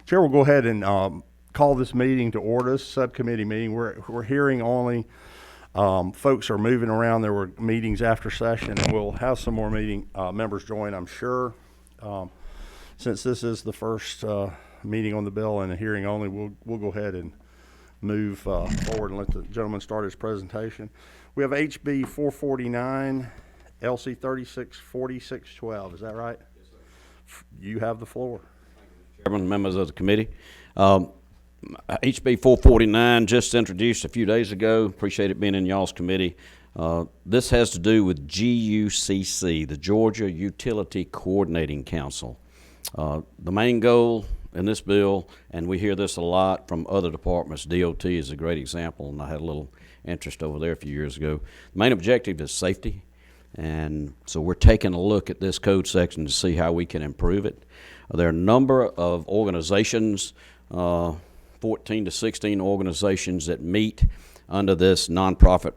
Chair will go ahead and call this meeting to order, this subcommittee meeting. We're hearing only. Folks are moving around. There were meetings after session, and we'll have some more meeting members join, I'm sure. Since this is the first meeting on the bill and a hearing only, we'll go ahead and move forward and let the gentleman start his presentation. We have HB 449, LC 364612. Is that right? Yes, sir. You have the floor. Chairman, members of the committee. HB 449 just introduced a few days ago. Appreciate it being in y'all's committee. This has to do with GUCC, the Georgia Utility Coordinating Council. The main goal in this bill, and we hear this a lot from other departments, DOT is a great example, and I had a little interest over there a few years ago. The main objective is safety, and so we're taking a look at this code section to see how we can improve it. There are a number of organizations, 14 to 16 organizations that meet under this nonprofit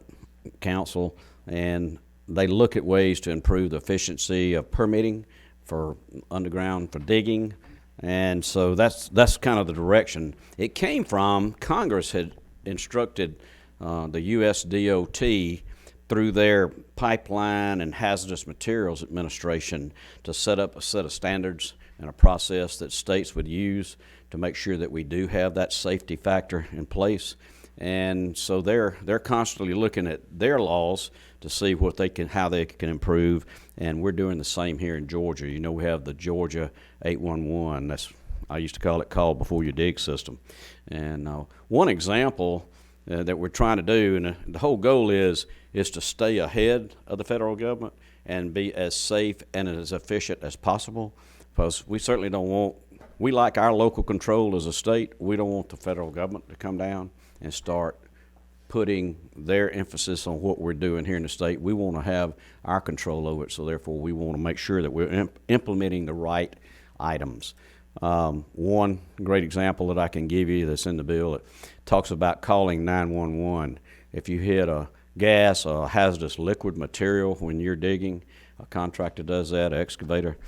council, and they look at ways to improve the efficiency of permitting for underground, for digging, and so that's kind of the direction. It came from Congress had instructed the U.S. DOT through their Pipeline and Hazardous Materials Administration to set up a set of standards and a process that states would use to make sure that we do have that safety factor in place. And so they're constantly looking at their laws to see what they can, how they can improve, and we're doing the same here in Georgia. You know, we have the Georgia 811. That's, I used to call it call before you dig system. And one example that we're trying to do, and the whole goal is to stay ahead of the federal government and be as safe and as efficient as possible, because we certainly don't want, we like our local control as a state. We don't want the federal government to come down and start putting their emphasis on what we're doing here in the state. We want to have our control over it, so therefore we want to make sure that we're implementing the right items. One great example that I can give you that's in the bill, it talks about calling 911. If you hit a gas or a hazardous liquid material when you're digging, a contractor does that, an excavator,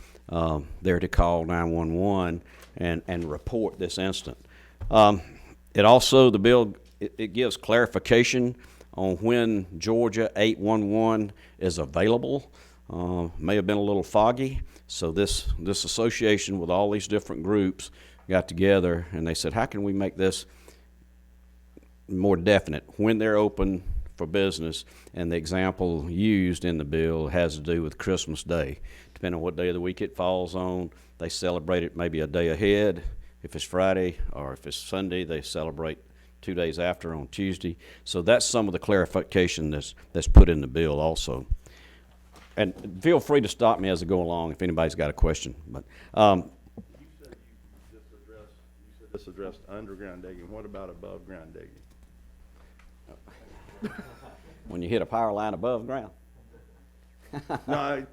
they're to call 911 and report this incident. It also, the bill, it gives clarification on when Georgia 811 is available. May have been a little foggy, so this association with all these different groups got together and they said, how can we make this more definite when they're open for business? And the example used in the bill has to do with Christmas Day. Depending on what day of the week it falls on, they celebrate it maybe a day ahead. If it's Friday, or if it's Sunday, they celebrate 2 days after on Tuesday. So that's some of the clarification that's put in the bill also. And feel free to stop me as I go along if anybody's got a question. But you said this addressed underground digging. What about above ground digging? When you hit a power line above ground. No,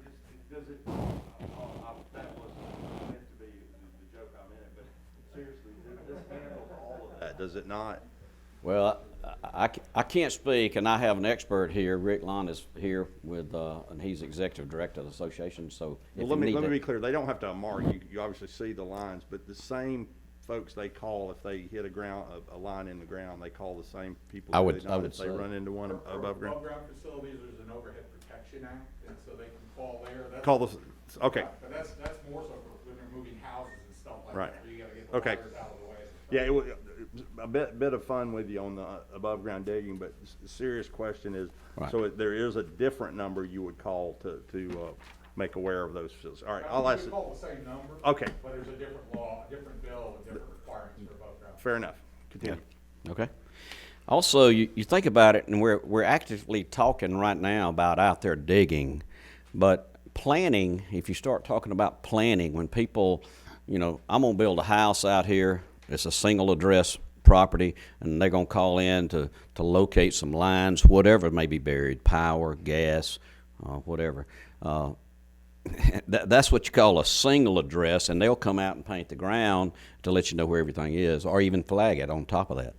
does it? That was meant to be the joke I meant, but seriously, this handles all of that, does it not? Well, I can't speak, and I have an expert here. Rick Lund is here with, and he's executive director of the association. So well, let me be clear. They don't have to mark. You obviously see the lines, but the same folks they call if they hit a line in the ground, they call the same people. I would if say. They run into one above ground. Above ground facilities, there's an Overhead Protection Act, and so they can call there. That's call the. Okay. But that's more so for when they're moving houses and stuff like right. that. So you got to get the wires out of the way. Yeah, it was a bit of fun with you on the above ground digging, but the serious question is, right. So there is a different number you would call to make aware of those facilities. All right, I'll ask. You call the same number. Okay. But there's a different law, a different bill, and different requirements for above ground. Fair enough. Continue. Yeah. Okay. Also, you think about it, and we're actively talking right now about out there digging, but planning. If you start talking about planning, when people, you know, I'm gonna build a house out here. It's a single address property, and they're gonna call in to locate some lines, whatever may be buried, power, gas, whatever. That's what you call a single address, and they'll come out and paint the ground to let you know where everything is, or even flag it on top of that.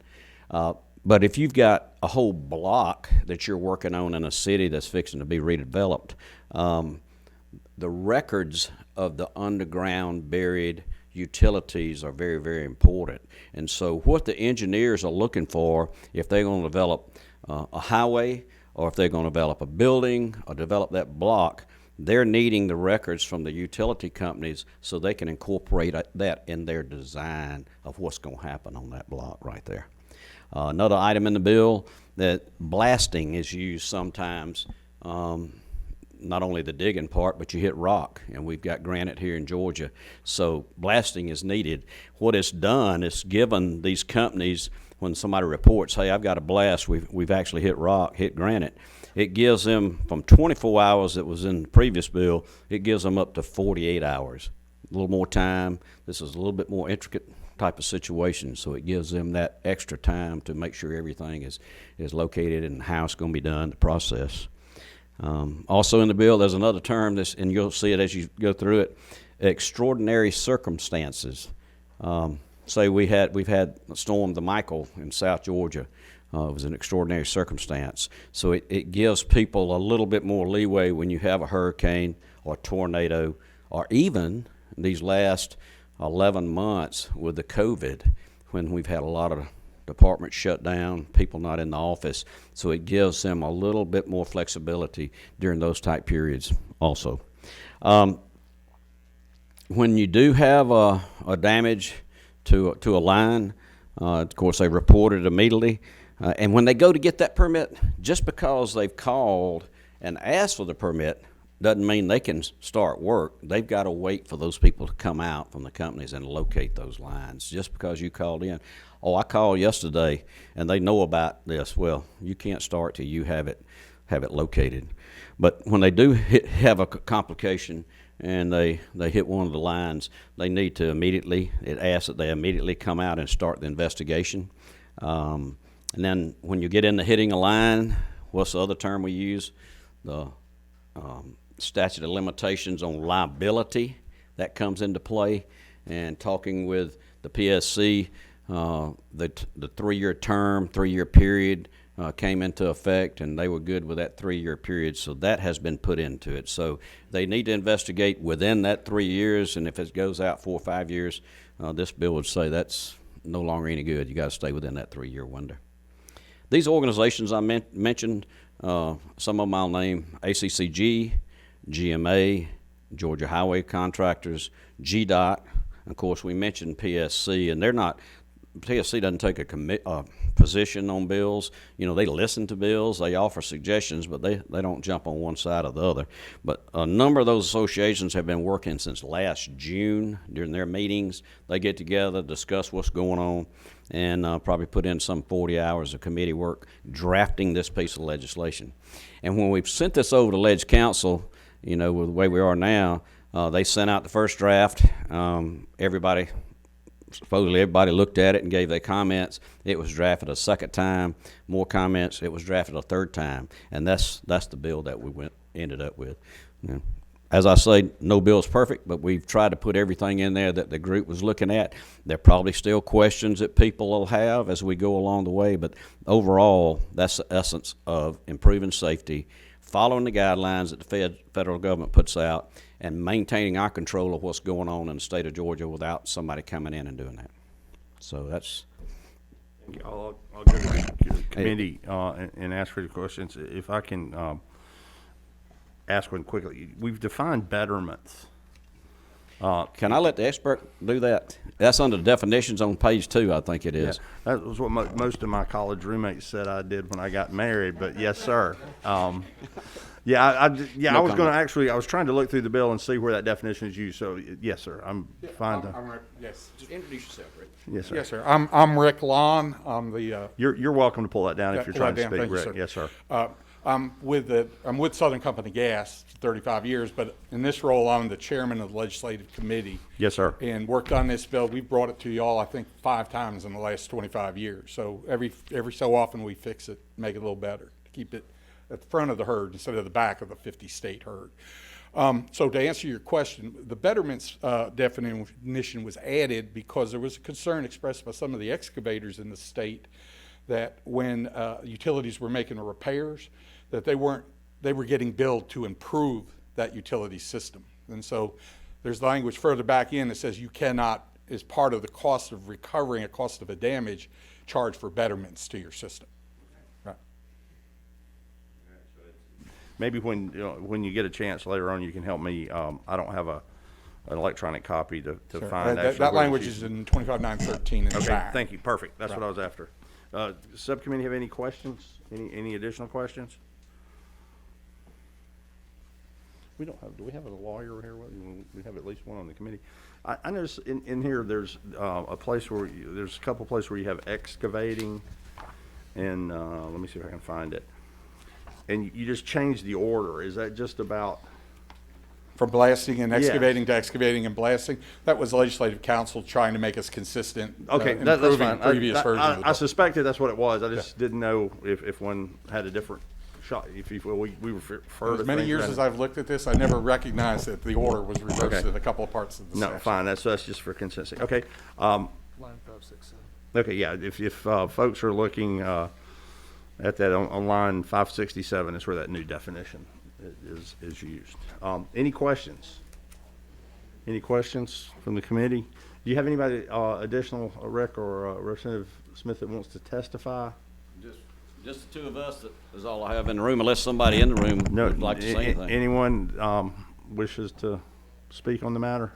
But if you've got a whole block that you're working on in a city that's fixing to be redeveloped, the records of the underground buried utilities are very, very important. And so what the engineers are looking for, if they're going to develop a highway, or if they're going to develop a building or develop that block, they're needing the records from the utility companies so they can incorporate that in their design of what's going to happen on that block right there. Another item in the bill, that blasting is used sometimes, not only the digging part, but you hit rock, and we've got granite here in Georgia, so blasting is needed. What it's done is given these companies, when somebody reports, hey, I've got a blast, we've actually hit rock, hit granite, it gives them from 24 hours that was in the previous bill, it gives them up to 48 hours. A little more time. This is a little bit more intricate type of situation, so it gives them that extra time to make sure everything is located and how it's going to be done, the process. Also in the bill, there's another term, and you'll see it as you go through it, extraordinary circumstances. Say we've had Storm the Michael in South Georgia. It was an extraordinary circumstance. So it gives people a little bit more leeway when you have a hurricane or tornado, or even these last 11 months with the COVID, when we've had a lot of departments shut down, people not in the office. So it gives them a little bit more flexibility during those type periods also. When you do have a damage to a line, of course they report it immediately. And when they go to get that permit, just because they've called and asked for the permit doesn't mean they can start work. They've got to wait for those people to come out from the companies and locate those lines. Just because you called in, oh, I called yesterday and they know about this. Well, you can't start till you have it located. But when they do have a complication and they hit one of the lines, they need to it asks that they immediately come out and start the investigation. And then when you get into hitting a line, what's the other term we use? The statute of limitations on liability, that comes into play. And talking with the PSC, the 3-year term, 3-year period came into effect, and they were good with that 3-year period, so that has been put into it. So they need to investigate within that 3 years, and if it goes out 4 or 5 years, this bill would say that's no longer any good. You got to stay within that 3-year window. These organizations I mentioned, some of them I'll name: ACCG, GMA, Georgia Highway Contractors, GDOT. Of course, we mentioned PSC, and PSC doesn't take a position on bills. You know, they listen to bills, they offer suggestions, but they don't jump on one side or the other. But a number of those associations have been working since last June during their meetings. They get together, discuss what's going on, and probably put in some 40 hours of committee work drafting this piece of legislation. And when we've sent this over to Ledge Council, you know, with the way we are now, they sent out the first draft. Supposedly everybody looked at it and gave their comments. It was drafted a second time, more comments. It was drafted a third time, and that's the bill that we ended up with. You know, as I say, no bill's perfect, but we've tried to put everything in there that the group was looking at. There are probably still questions that people will have as we go along the way, but overall, that's the essence of improving safety, following the guidelines that the federal government puts out, and maintaining our control of what's going on in the state of Georgia without somebody coming in and doing that. So that's... I'll go to the committee and ask for the questions. If I can ask one quickly. We've defined betterments. Can I let the expert do that? That's under the definitions on page 2, I think it is. Yeah, that was what most of my college roommates said I did when I got married, but yes, sir. I was trying to look through the bill and see where that definition is used, so yes, sir, I'm fine to. Yes. Just introduce yourself, Rick. Yes, sir. Yes, sir. I'm Rick Lon. I'm the. You're welcome to pull that down if you're trying to speak, Thank you, Rick. sir. Yes, sir. I'm with Southern Company Gas for 35 years, but in this role, I'm the chairman of the legislative committee. Yes, sir. And worked on this bill. We've brought it to y'all, I think, 5 times in the last 25 years. So every so often we fix it, make it a little better, to keep it at the front of the herd instead of the back of the 50-state herd. So to answer your question, the betterments definition was added because there was a concern expressed by some of the excavators in the state that when utilities were making the repairs, that they were getting billed to improve that utility system. And so there's language further back in that says you cannot, as part of the cost of recovering a cost of a damage, charge for betterments to your system. Right. Maybe when you get a chance later on, you can help me. I don't have an electronic copy to Sure. find. That language is in 25.913 in the Okay, back. thank you. Perfect. That's Right. what I was after. Subcommittee have any questions? Any additional questions? We don't have, do we have a lawyer here? We have at least one on the committee. I noticed in here, there's a place where, there's a couple places where you have excavating, and let me see if I can find it. And you just changed the order. Is that just about? From blasting and Yes. excavating to excavating and blasting, that was legislative council trying to make us consistent. Okay, that's improving fine. the previous version of the I bill. suspected that's what it was. I just didn't know if one had a different shot, if you, we refer to As many things years around- as I've looked at this, I never recognized that the order was reversed Okay. in a couple of parts of the No, statute. fine, that's just for consistency. Okay. Line 567. Okay, yeah, if folks are looking at that on line 567 is where that new definition is used. Any questions? Any questions from the committee? Do you have anybody additional, Rick or Representative Smith, that wants to testify? Just the two of us, that is all I have in the room, unless somebody in the room No, would like to say anything. anyone wishes to speak on the matter?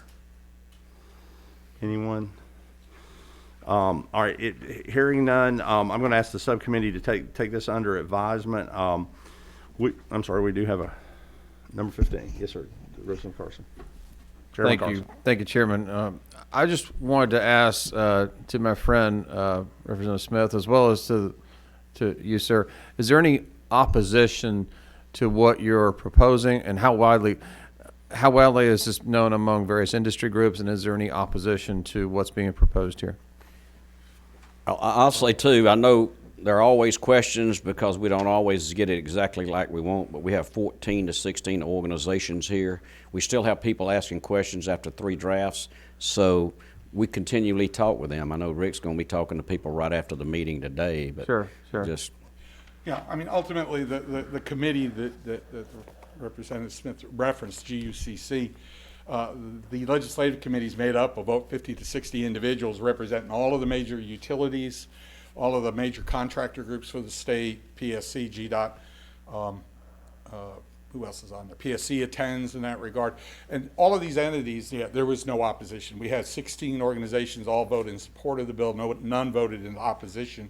Anyone? All right, hearing none, I'm going to ask the subcommittee to take this under advisement. I'm sorry, we do have a number 15. Yes, sir, Representative Carson. Chairman Thank you. Carson. Thank you, Chairman. I just wanted to ask to my friend, Representative Smith, as well as to you, sir, is there any opposition to what you're proposing, and how widely is this known among various industry groups, and is there any opposition to what's being proposed here? I'll say too, I know there are always questions because we don't always get it exactly like we want, but we have 14 to 16 organizations here. We still have people asking questions after 3 drafts, so we continually talk with them. I know Rick's going to be talking to people right after the meeting today, but Sure. just Yeah, I mean, ultimately, the committee that Representative Smith referenced, GUCC, the legislative committee is made up of about 50 to 60 individuals representing all of the major utilities, all of the major contractor groups for the state, PSC, GDOT, who else is on there? PSC attends in that regard. And all of these entities, yeah, there was no opposition. We had 16 organizations all vote in support of the bill. None voted in opposition.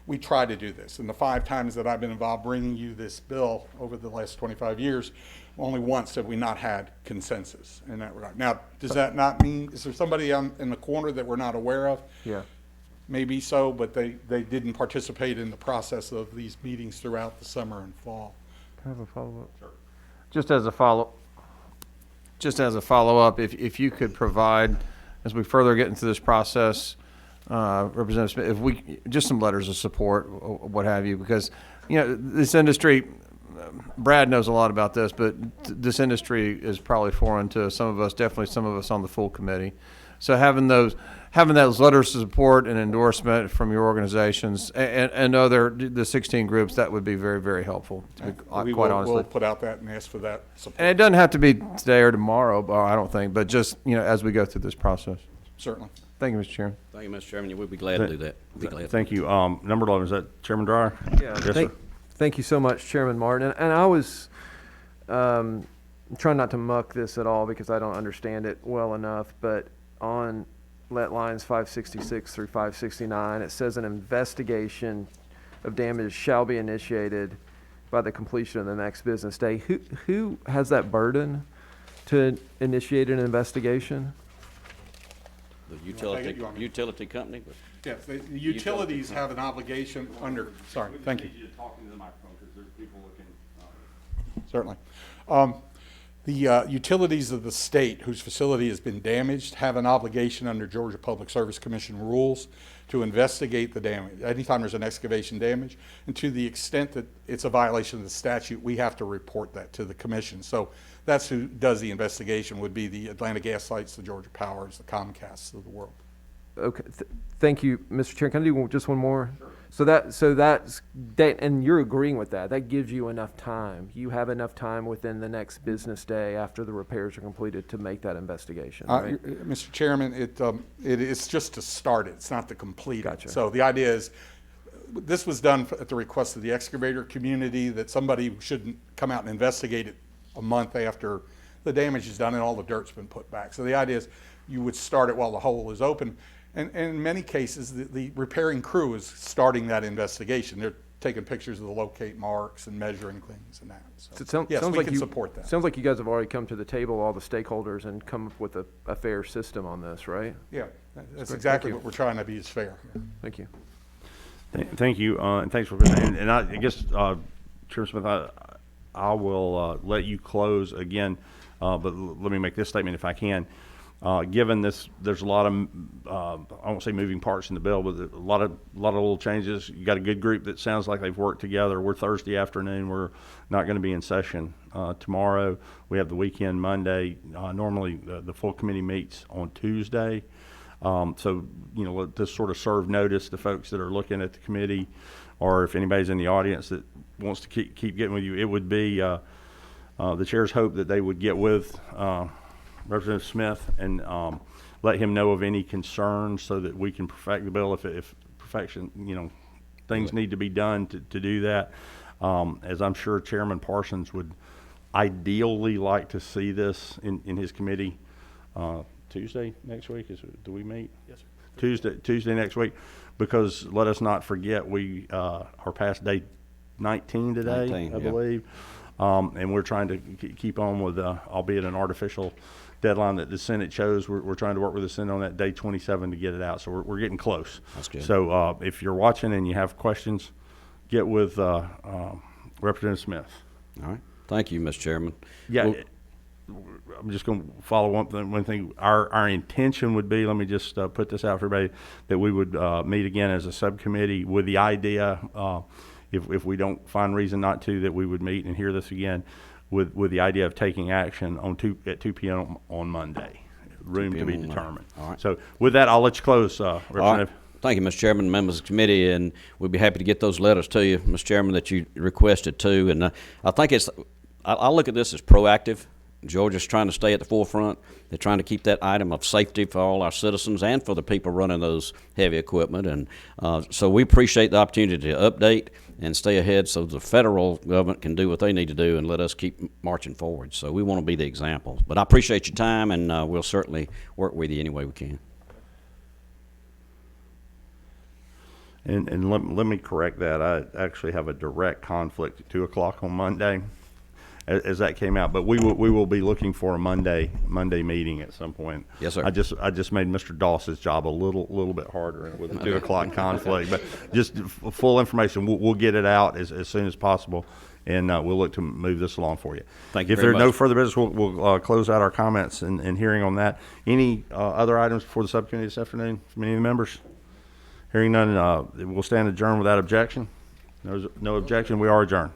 We try to do this. And the 5 times that I've been involved bringing you this bill over the last 25 years, only once have we not had consensus in that regard. Now, does that not mean, is there somebody in the corner that we're not aware of? Yeah. Maybe so, but they didn't participate in the process of these meetings throughout the summer and fall. Can I have a follow-up? Sure. Just as a follow-up, if you could provide, as we further get into this process, Representative Smith, if we, just some letters of support, what have you, because, you know, this industry, Brad knows a lot about this, but this industry is probably foreign to some of us, definitely some of us on the full committee. So having those letters of support and endorsement from your organizations and the 16 groups, that would be very, very helpful, to be quite honestly. We'll put out that and ask for that support. And it doesn't have to be today or tomorrow, I don't think, but just, you know, as we go through this process. Certainly. Thank you, Mr. Chairman. thank you, Mr. Chairman. We'd be glad to do that. Be glad. Thank you. Number 11, is that Chairman Dryer? Yeah, Yes, sir. thank you so much, Chairman Martin. And I was trying not to muck this at all because I don't understand it well enough, but on lines 566 through 569, it says an investigation of damage shall be initiated by the completion of the next business day. Who has that burden to initiate an investigation? The You want me- utility company, but Yes, the utilities have an obligation under, sorry, thank you. Talking to the microphone because there's people looking. Certainly. The utilities of the state whose facility has been damaged have an obligation under Georgia Public Service Commission rules to investigate the damage. Anytime there's an excavation damage, and to the extent that it's a violation of the statute, we have to report that to the commission. So that's who does the investigation, would be the Atlanta Gas Lights, the Georgia Powers, the Comcasts of the world. Okay, thank you, Mr. Chair. Can I do just one more? Sure. So and you're agreeing with that. That gives you enough time. You have enough time within the next business day after the repairs are completed to make that investigation, right? Mr. Chairman, it is just to start it. It's not to complete it. Gotcha. So the idea is, this was done at the request of the excavator community, that somebody shouldn't come out and investigate it a month after the damage is done and all the dirt's been put back. So the idea is you would start it while the hole is open. And in many cases, the repairing crew is starting that investigation. They're taking pictures of the locate marks and measuring things and that. So, yes, we can support that. Sounds like you guys have already come to the table, all the stakeholders, and come up with a fair system on this, right? Yeah, that's great. exactly Thank you. what we're trying to be, is fair. Thank you. Thank you, and thanks for presenting. And I guess, Chairman Smith, I will let you close again, but let me make this statement if I can. Given this, there's a lot of, I won't say moving parts in the bill, but a lot of little changes. You got a good group that sounds like they've worked together. We're Thursday afternoon. We're not going to be in session tomorrow. We have the weekend Monday. Normally, the full committee meets on Tuesday. So, you know, to sort of serve notice to folks that are looking at the committee, or if anybody's in the audience that wants to keep getting with you, it would be the chair's hope that they would get with Representative Smith and let him know of any concerns so that we can perfect the bill if perfection, you know, things need to be done to do that. As I'm sure Chairman Parsons would ideally like to see this in his committee Tuesday next week. Do we meet? Yes, sir. Tuesday next week, because let us not forget we are past day 19 today, 19, I yeah. believe. And we're trying to keep on with, albeit an artificial deadline that the Senate chose. We're trying to work with the Senate on that day 27 to get it out. So we're getting close. That's good. So if you're watching and you have questions, get with Representative Smith. All right. Thank you, Mr. Chairman. Yeah. Well, I'm just going to follow one thing. Our intention would be, let me just put this out for everybody, that we would meet again as a subcommittee with the idea, if we don't find reason not to, that we would meet and hear this again with the idea of taking action at 2 p.m. on Monday. Room to be on Monday. determined. All right. So with that, I'll let you close, All right. Representative. Thank you, Mr. Chairman, members of the committee, and we'd be happy to get those letters to you, Mr. Chairman, that you requested too. And I think I look at this as proactive. Georgia's trying to stay at the forefront. They're trying to keep that item of safety for all our citizens and for the people running those heavy equipment. And so we appreciate the opportunity to update and stay ahead so the federal government can do what they need to do and let us keep marching forward. So we want to be the example. But I appreciate your time, and we'll certainly work with you any way we can. And let me correct that. I actually have a direct conflict at 2 o'clock on Monday, as that came out. But we will be looking for a Monday meeting at some point. Yes, sir. I just made Mr. Doss's job a little bit harder with a 2 o'clock conflict. But just full information, we'll get it out as soon as possible, and we'll look to move this along for you. Thank you If very there's no much. further business, we'll close out our comments and hearing on that. Any other items before the subcommittee this afternoon from any of the members? Hearing none, we'll stand adjourned without objection. No objection. We are adjourned.